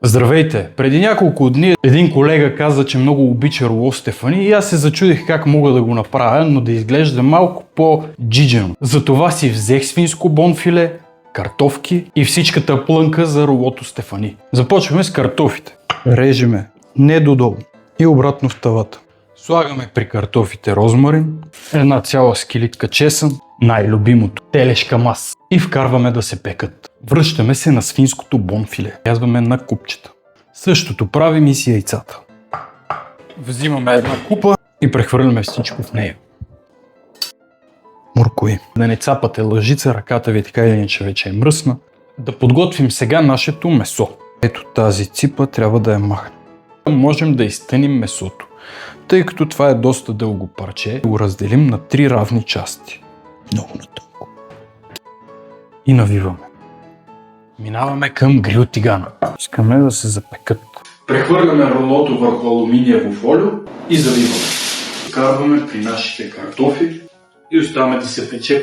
Здравейте! Преди няколко дни един колега каза, че много обича роло Стефани и аз се зачудих как мога да го направя, но да изглежда малко по-джиджено. Затова си взех свинско бонфиле, картофки и всичката плънка за ролото Стефани. Започваме с картофите. Режеме не додолу и обратно в тавата. Слагаме при картофите розмарин, една цяла скилитка чесън, най-любимото телешка маса и вкарваме да се пекат. Връщаме се на свинското бонфиле. Рязваме на купчета. Същото правим и с яйцата. Взимаме една купа и прехвърляме всичко в нея. Моркови. Да не цапате лъжица, ръката ви така или иначе вече е мръсна. Да подготвим сега нашето месо. Ето тази ципа трябва да я махнем. Можем да изтъним месото. Тъй като това е доста дълго парче, го разделим на 3 равни части. Много натълко. И навиваме. Минаваме към грил тигана. Искаме да се запекат. Прехвърляме ролото върху алуминиево фолио и завиваме. Вкарваме при нашите картофи и оставяме да се пече